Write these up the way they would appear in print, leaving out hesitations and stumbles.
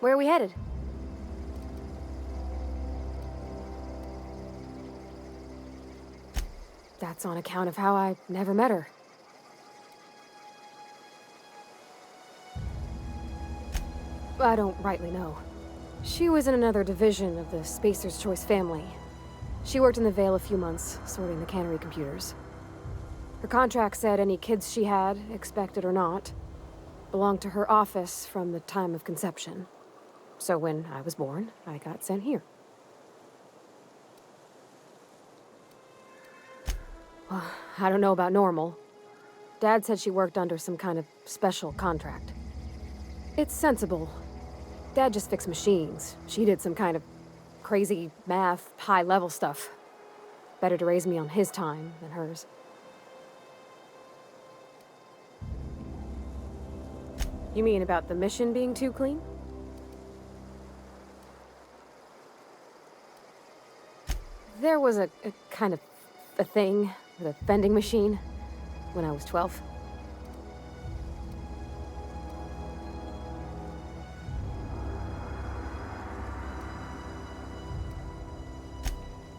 Where are we headed? That's on account of how I never met her. I don't rightly know. She was in another division of the Spacer's Choice family. She worked in the Vale a few months, sorting the cannery computers. Her contract said any kids she had, expected or not, belonged to her office from the time of conception. So when I was born, I got sent here. Well, I don't know about normal. Dad said she worked under some kind of special contract. It's sensible. Dad just fixed machines. She did some kind of crazy math, high-level stuff. Better to raise me on his time than hers. You mean about the mission being too clean? There was a kind of a thing with a vending machine when I was 12.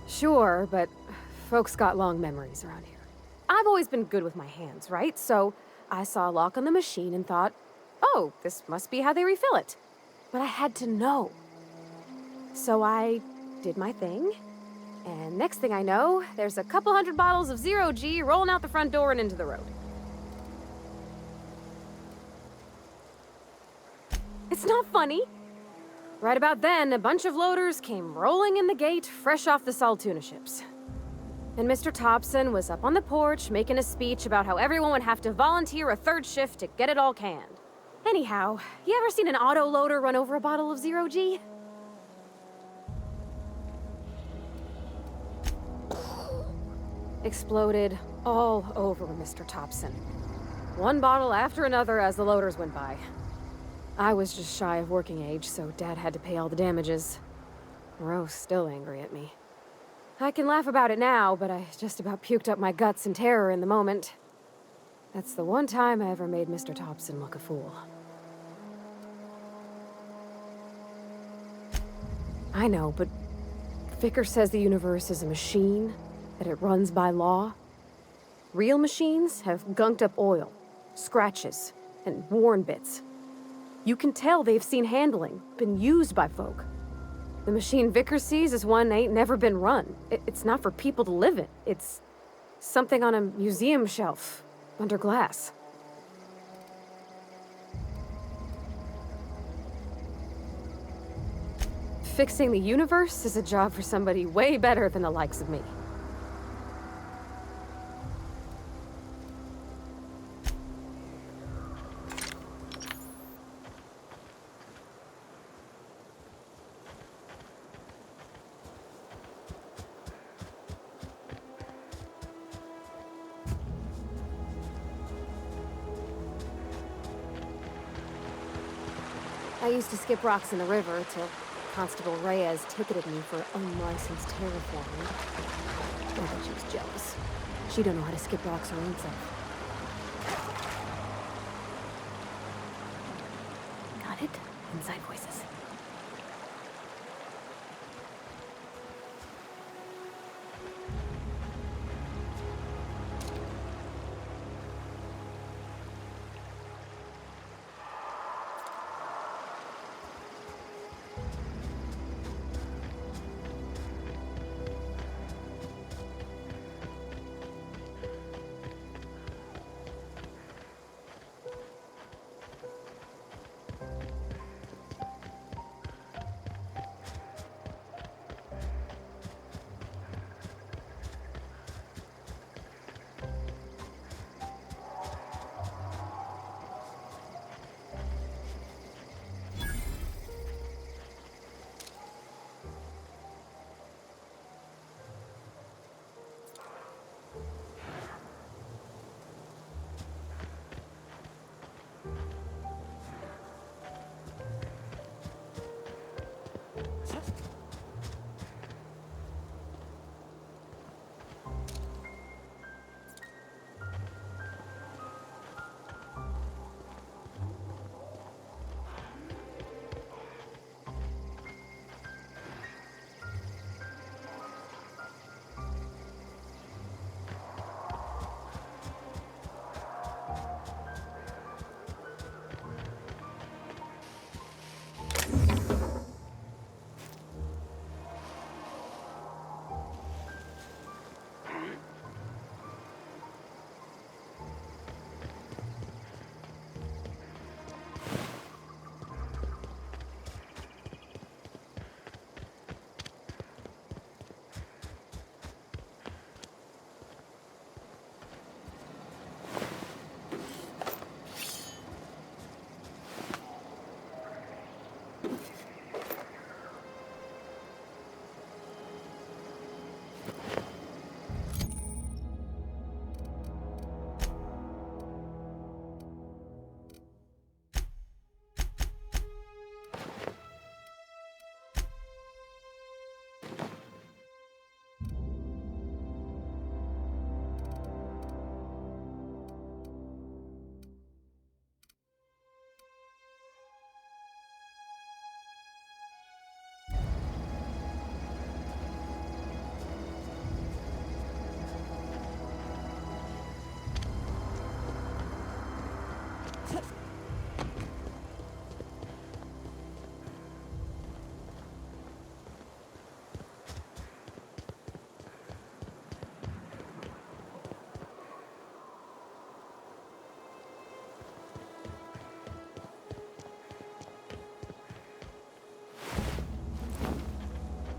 Sure, but folks got long memories around here. I've always been good with my hands, right? So I saw a lock on the machine and thought, oh, this must be how they refill it. But I had to know. So I did my thing, and next thing I know, there's a couple hundred bottles of 0G rolling out the front door and into the road. It's not funny. Right about then, a bunch of loaders came rolling in the gate, fresh off the Saltuna ships. And Mr. Thompson was up on the porch making a speech about how everyone would have to volunteer a third shift to get it all canned. Anyhow, you ever seen an auto loader run over a bottle of 0G? Exploded all over Mr. Thompson. One bottle after another as the loaders went by. I was just shy of working age, so Dad had to pay all the damages. Rose still angry at me. I can laugh about it now, but I just about puked up my guts in terror in the moment. That's the one time I ever made Mr. Thompson look a fool. I know, but Vicker says the universe is a machine, that it runs by law. Real machines have gunked up oil, scratches, and worn bits. You can tell they've seen handling, been used by folk. The machine Vicker sees is one ain't never been run. It's not for people to live in. It's something on a museum shelf, under glass. Fixing the universe is a job for somebody way better than the likes of me. I used to skip rocks in the river till Constable Reyes ticketed me for unlicensed terraforming. I bet she was jealous. She don't know how to skip rocks her own self. Got it? Inside voices.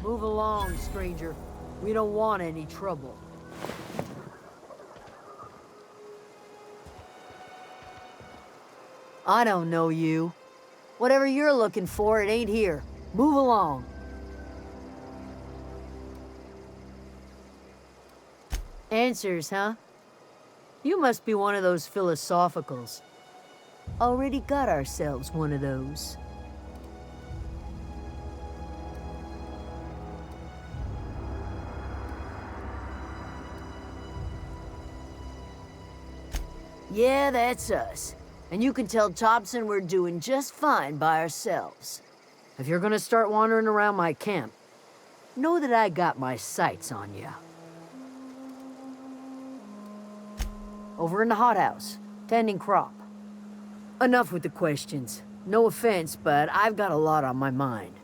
Move along, stranger. We don't want any trouble. I don't know you. Whatever you're looking for, it ain't here. Move along. Answers, huh? You must be one of those philosophicals. Already got ourselves one of those. Yeah, that's us. And you can tell Thompson we're doing just fine by ourselves. If you're gonna start wandering around my camp, know that I got my sights on you. Over in the hothouse, tending crop. Enough with the questions. No offense, but I've got a lot on my mind.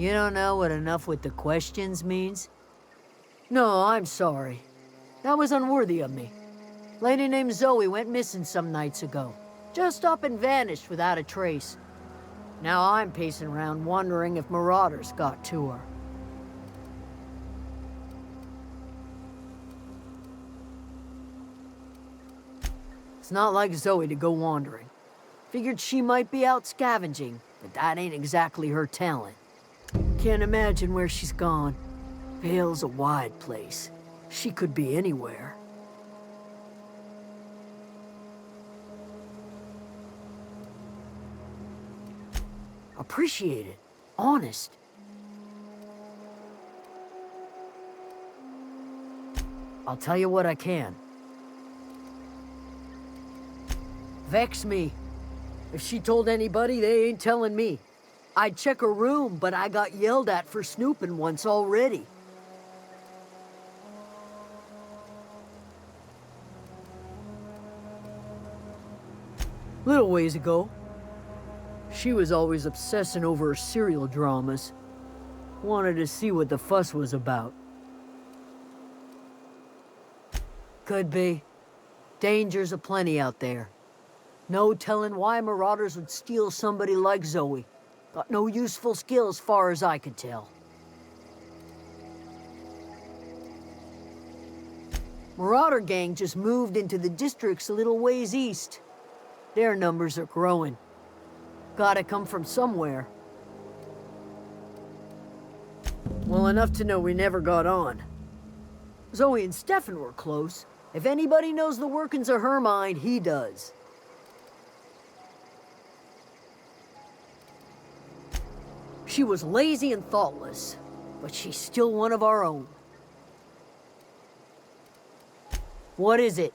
You don't know what enough with the questions means? No, I'm sorry. That was unworthy of me. Lady named Zoe went missing some nights ago. Just up and vanished without a trace. Now I'm pacing around wondering if marauders got to her. It's not like Zoe to go wandering. Figured she might be out scavenging, but that ain't exactly her talent. Can't imagine where she's gone. Vale's a wide place. She could be anywhere. Appreciate it. Honest. I'll tell you what I can. Vex me. If she told anybody, they ain't telling me. I'd check her room, but I got yelled at for snooping once already. Little ways ago. She was always obsessing over her serial dramas. Wanted to see what the fuss was about. Could be. Dangers aplenty out there. No telling why marauders would steal somebody like Zoe. Got no useful skills far as I could tell. Marauder gang just moved into the districts a little ways east. Their numbers are growing. Gotta come from somewhere. Well, enough to know we never got on. Zoe and Stefan were close. If anybody knows the workings of her mind, he does. She was lazy and thoughtless, but she's still one of our own. What is it?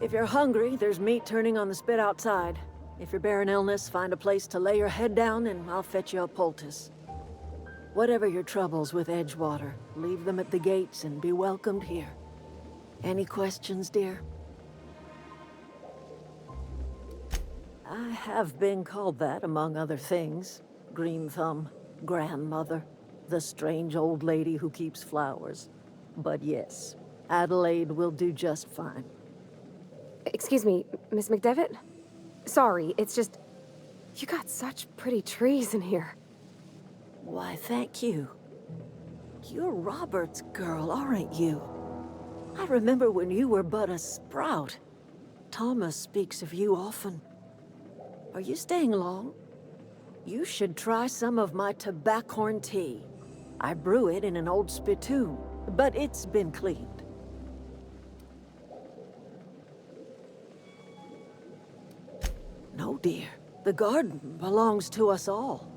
If you're hungry, there's meat turning on the spit outside. If you're bearing illness, find a place to lay your head down and I'll fetch you a poultice. Whatever your troubles with Edgewater, leave them at the gates and be welcomed here. Any questions, dear? I have been called that, among other things. Green Thumb, grandmother, the strange old lady who keeps flowers. But yes, Adelaide will do just fine. Excuse me, Miss McDevitt? Sorry, it's just... You got such pretty trees in here. Why, thank you. You're Robert's girl, aren't you? I remember when you were but a sprout. Thomas speaks of you often. Are you staying long? You should try some of my tobaccorn tea. I brew it in an old spittoon, but it's been cleaned. No, dear. The garden belongs to us all.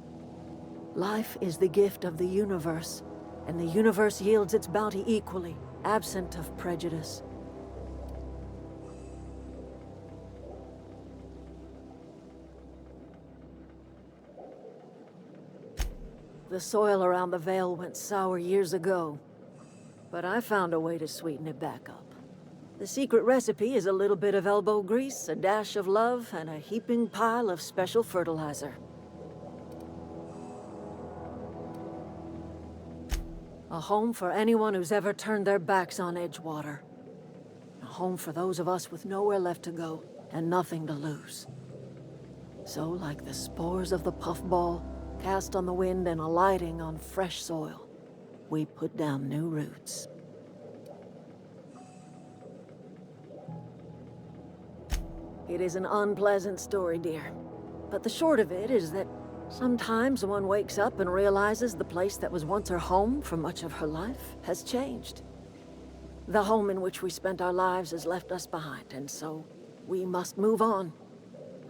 Life is the gift of the universe, and the universe yields its bounty equally, absent of prejudice. The soil around the Vale went sour years ago, but I found a way to sweeten it back up. The secret recipe is a little bit of elbow grease, a dash of love, and a heaping pile of special fertilizer. A home for anyone who's ever turned their backs on Edgewater. A home for those of us with nowhere left to go and nothing to lose. So, like the spores of the puffball, cast on the wind and alighting on fresh soil, we put down new roots. It is an unpleasant story, dear. But the short of it is that sometimes one wakes up and realizes the place that was once her home for much of her life has changed. The home in which we spent our lives has left us behind, and so we must move on.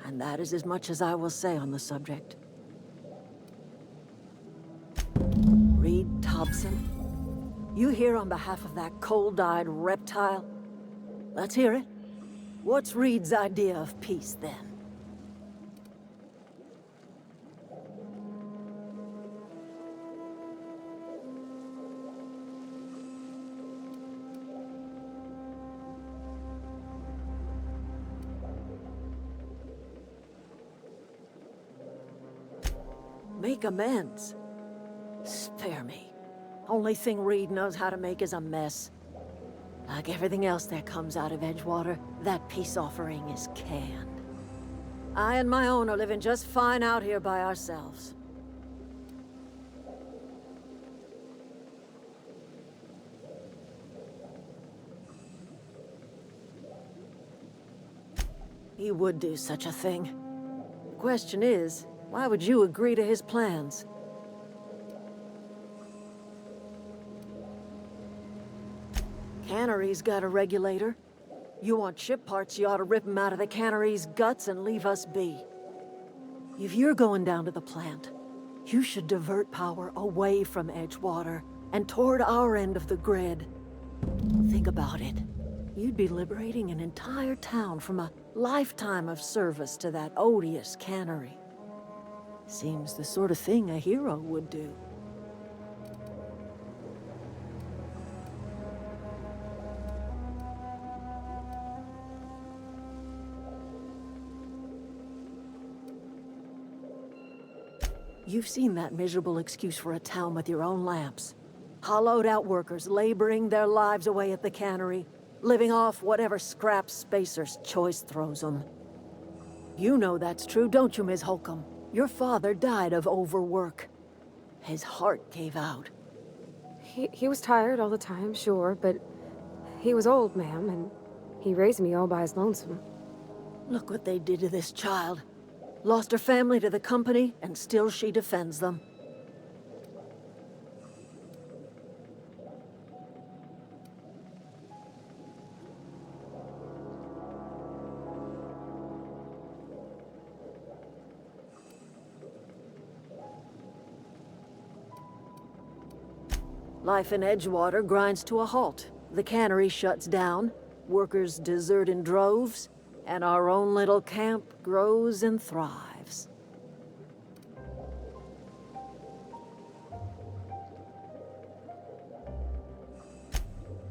And that is as much as I will say on the subject. Reed Thompson, you here on behalf of that cold-eyed reptile? Let's hear it. What's Reed's idea of peace, then? Make amends. Spare me. Only thing Reed knows how to make is a mess. Like everything else that comes out of Edgewater, that peace offering is canned. I and my own are living just fine out here by ourselves. He would do such a thing. The question is, why would you agree to his plans? Cannery's got a regulator. You want ship parts, you ought to rip them out of the cannery's guts and leave us be. If you're going down to the plant, you should divert power away from Edgewater and toward our end of the grid. Think about it. You'd be liberating an entire town from a lifetime of service to that odious cannery. Seems the sort of thing a hero would do. You've seen that miserable excuse for a town with your own lamps. Hollowed-out workers laboring their lives away at the cannery, living off whatever scraps Spacer's choice throws them. You know that's true, don't you, Ms. Holcomb? Your father died of overwork. His heart gave out. He was tired all the time, sure, but he was old, ma'am, and he raised me all by his lonesome. Look what they did to this child. Lost her family to the company, and still she defends them. Life in Edgewater grinds to a halt. The cannery shuts down, workers desert in droves, and our own little camp grows and thrives.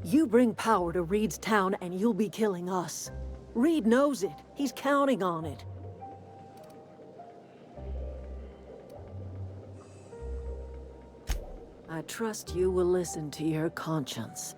You bring power to Reed's town and you'll be killing us. Reed knows it. He's counting on it. I trust you will listen to your conscience.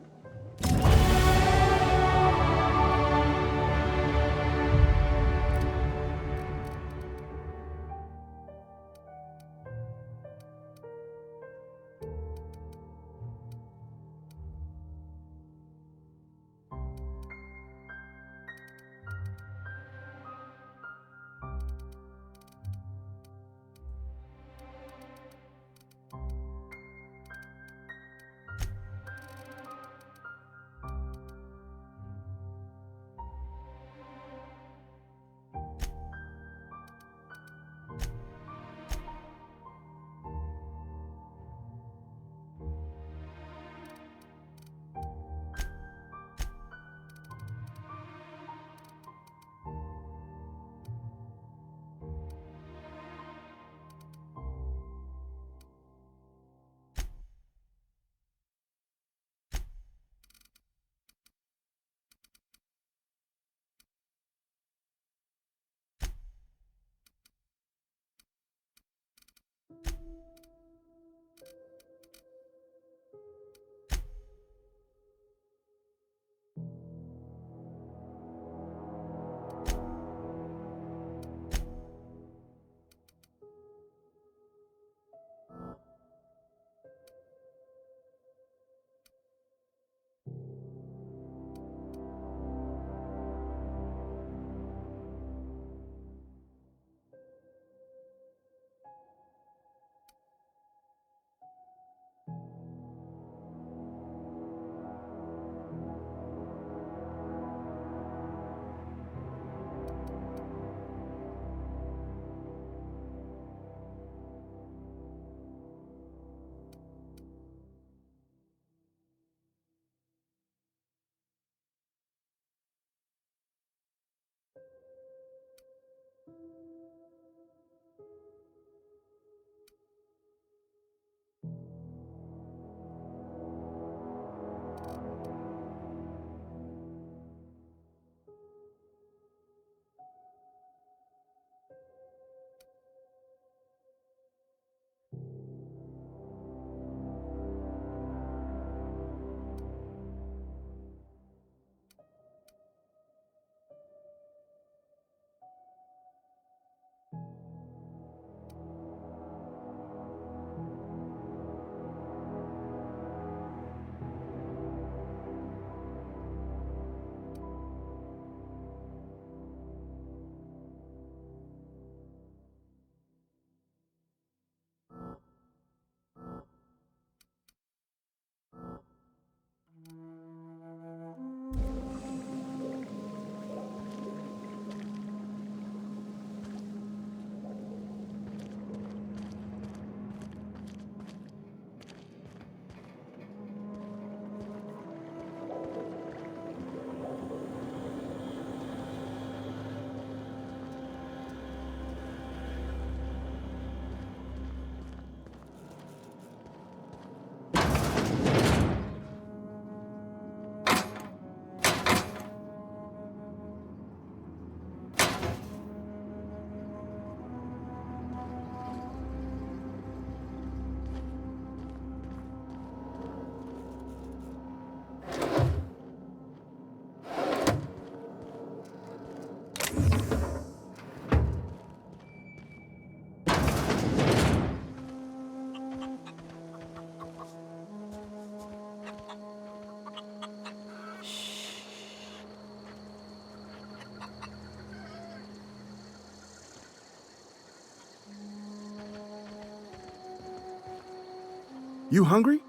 You hungry?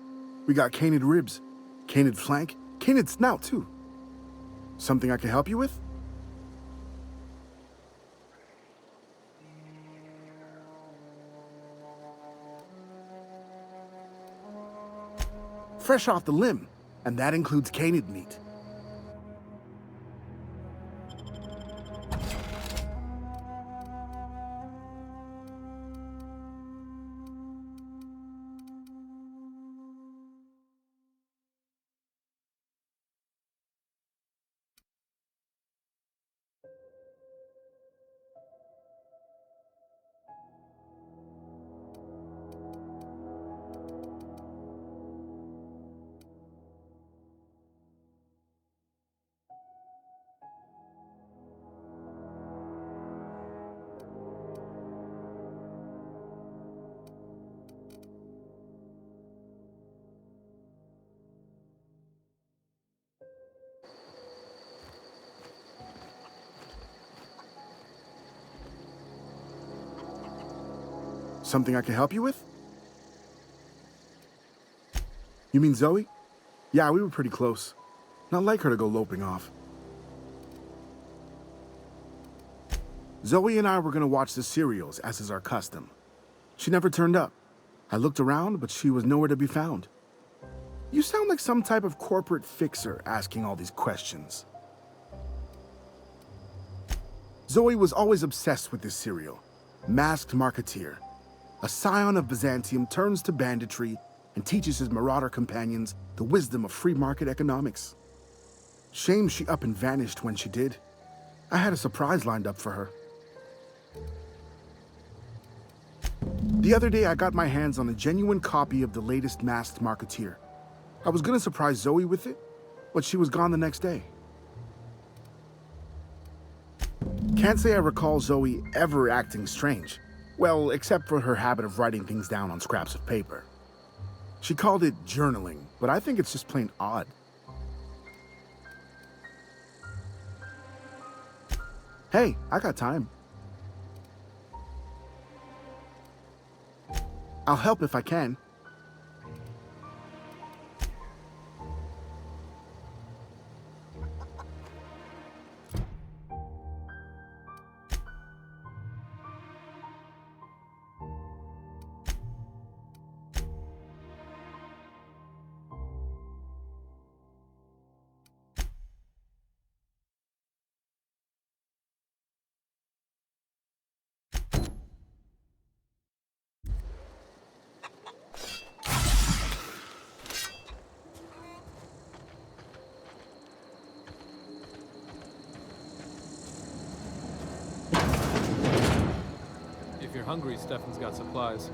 We got canid ribs, canid flank, canid snout too. Something I can help you with? Fresh off the limb, and that includes canid meat. Something I can help you with? You mean Zoe? Yeah, we were pretty close. Not like her to go loping off. Zoe and I were gonna watch the serials, as is our custom. She never turned up. I looked around, but she was nowhere to be found. You sound like some type of corporate fixer asking all these questions. Zoe was always obsessed with this serial. Masked Marketeer. A scion of Byzantium turns to banditry and teaches his marauder companions the wisdom of free market economics. Shame she up and vanished when she did. I had a surprise lined up for her. The other day I got my hands on a genuine copy of the latest Masked Marketeer. I was gonna surprise Zoe with it, but she was gone the next day. Can't say I recall Zoe ever acting strange. Well, except for her habit of writing things down on scraps of paper. She called it journaling, but I think it's just plain odd. Hey, I got time. I'll help if I can. If you're hungry, Stefan's got supplies.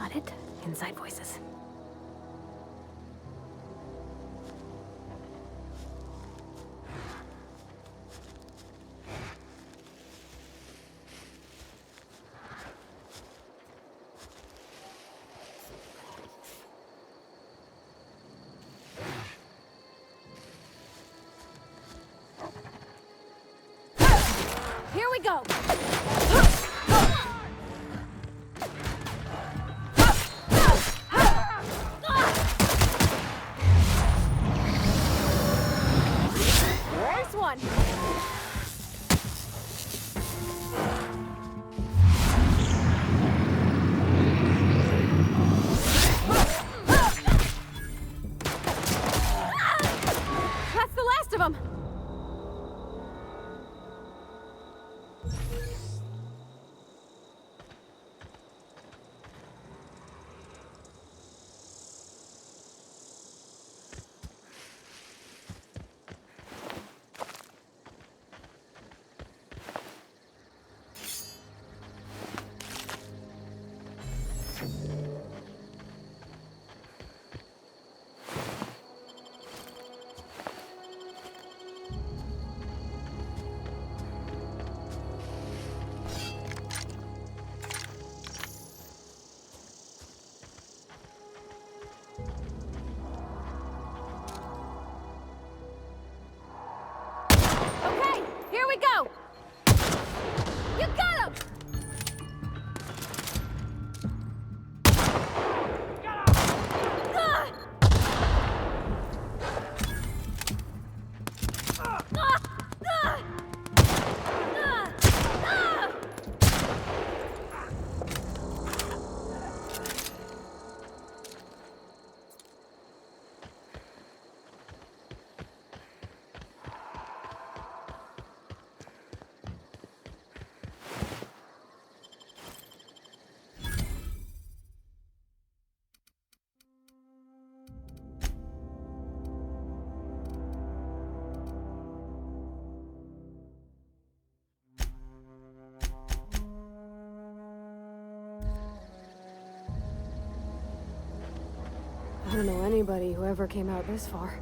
Got it. Inside voices. Here we go! Nice one! That's the last of them! Okay, here we go! You got him! I don't know anybody who ever came out this far.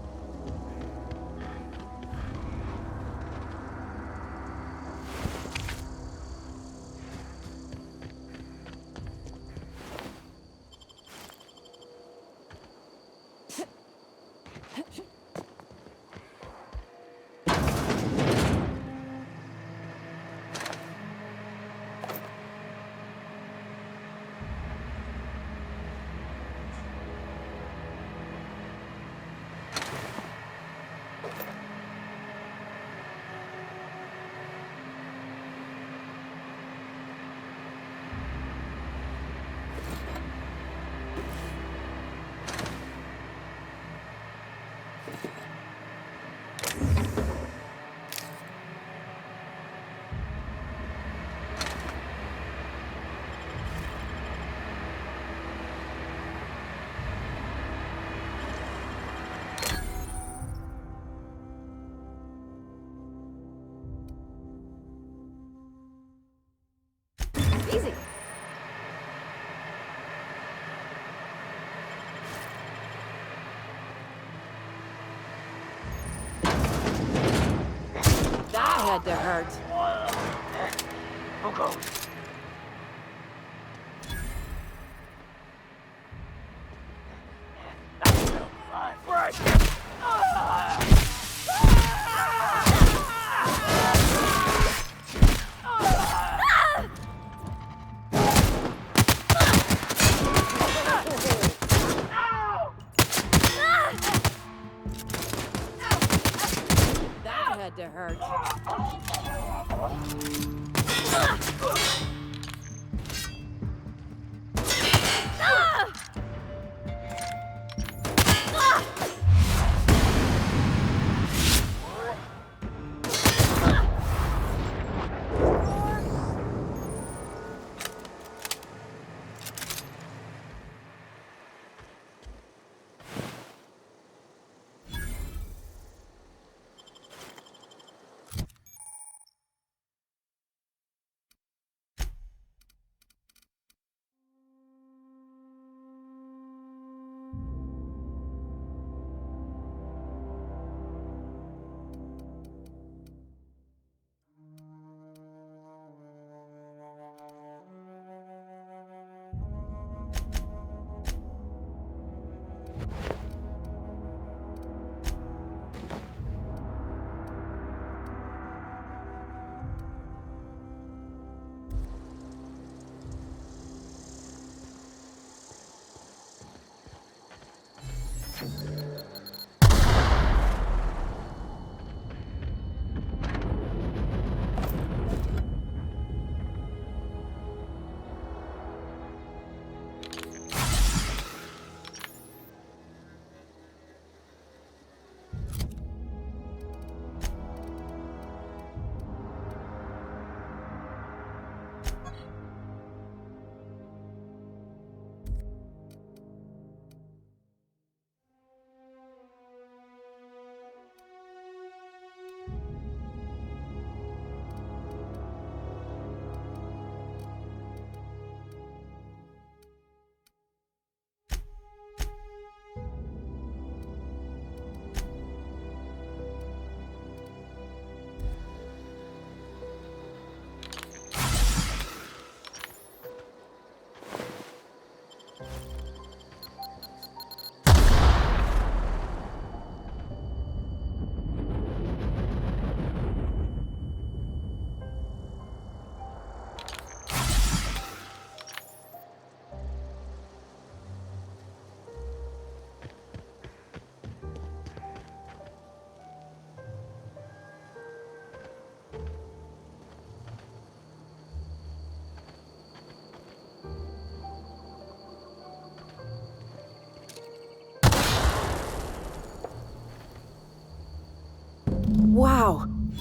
Easy. That had to hurt. Who goes? Right. That had to hurt.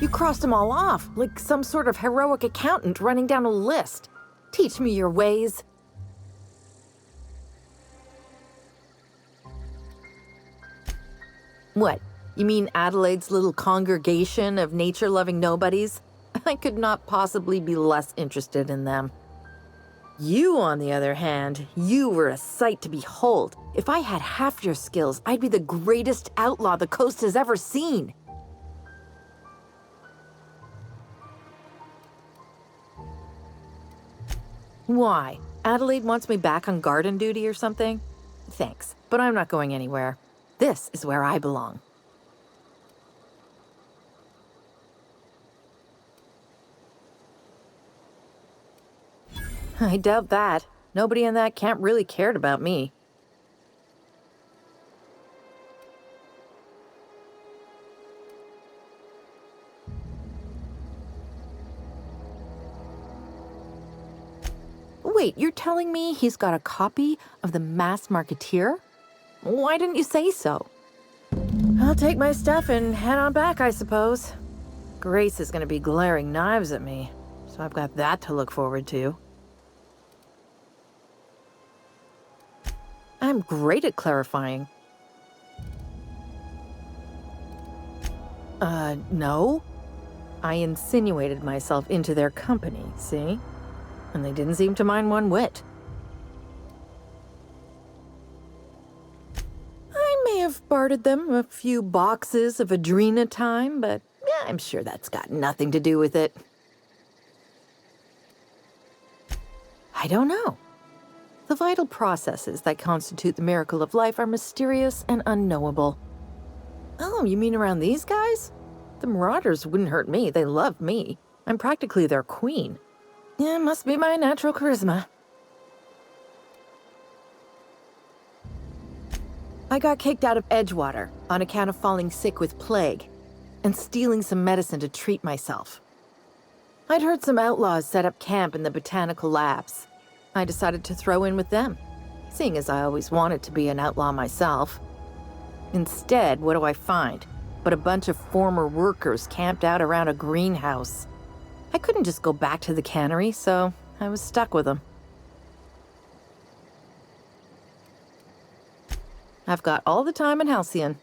You crossed them all off, like some sort of heroic accountant running down a list. Teach me your ways. What? You mean Adelaide's little congregation of nature-loving nobodies? I could not possibly be less interested in them. You, on the other hand, you were a sight to behold. If I had half your skills, I'd be the greatest outlaw the coast has ever seen. Why? Adelaide wants me back on garden duty or something? Thanks, but I'm not going anywhere. This is where I belong. I doubt that. Nobody in that camp really cared about me. Wait, you're telling me he's got a copy of the Masked Marketeer? Why didn't you say so? I'll take my stuff and head on back, I suppose. Grace is gonna be glaring knives at me, so I've got that to look forward to. I'm great at clarifying. No. I insinuated myself into their company, see? And they didn't seem to mind one whit. I may have bartered them a few boxes of Adrena time, but yeah, I'm sure that's got nothing to do with it. I don't know. The vital processes that constitute the miracle of life are mysterious and unknowable. Oh, you mean around these guys? The Marauders wouldn't hurt me. They love me. I'm practically their queen. Yeah, must be my natural charisma. I got kicked out of Edgewater on account of falling sick with plague and stealing some medicine to treat myself. I'd heard some outlaws set up camp in the botanical labs. I decided to throw in with them, seeing as I always wanted to be an outlaw myself. Instead, what do I find? But a bunch of former workers camped out around a greenhouse. I couldn't just go back to the cannery, so I was stuck with them. I've got all the time in Halcyon.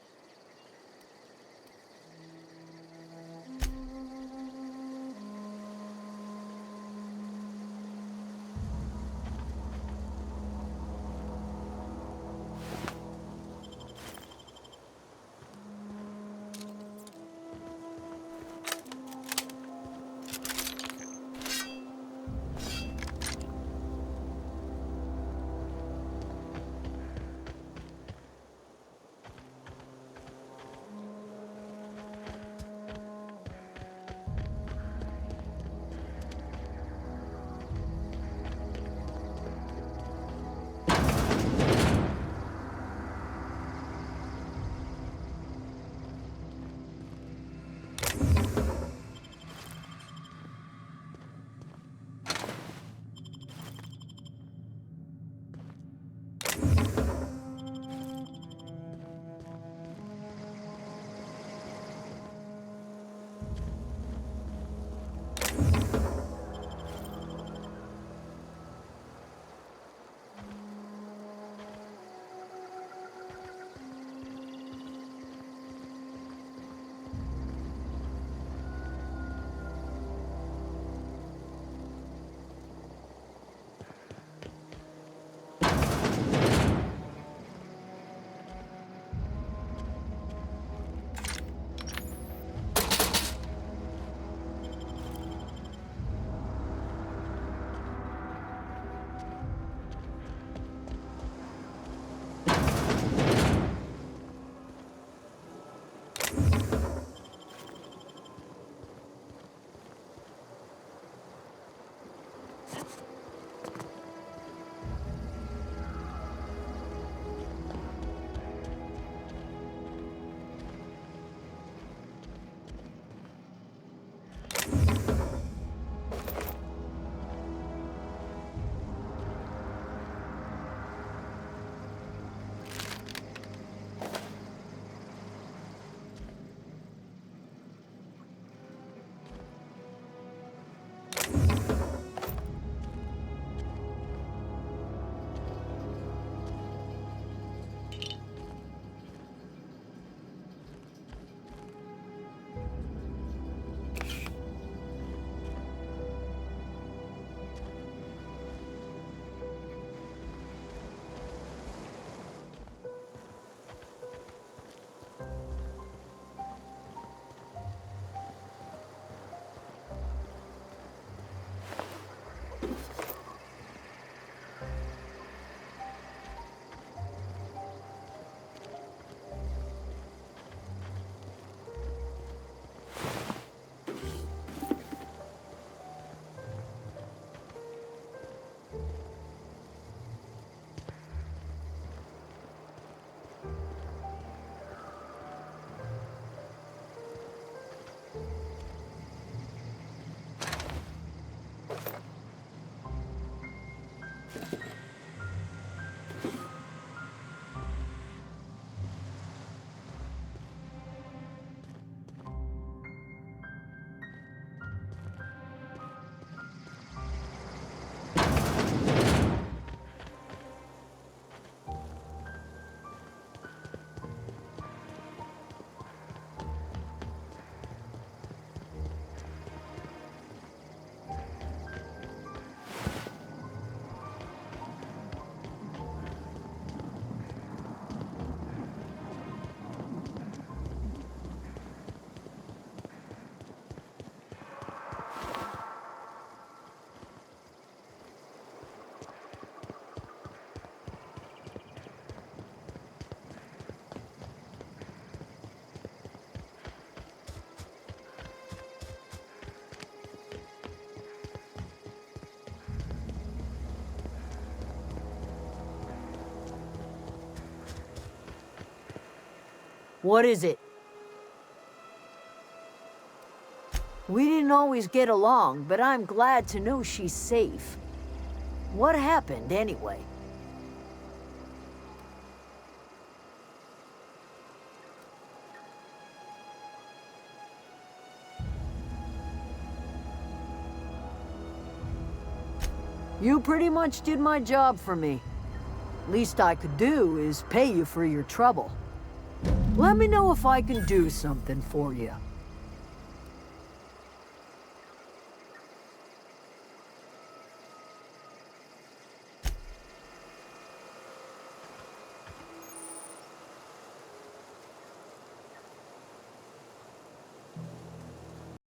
What is it? We didn't always get along, but I'm glad to know she's safe. What happened, anyway? You pretty much did my job for me. Least I could do is pay you for your trouble. Let me know if I can do something for you.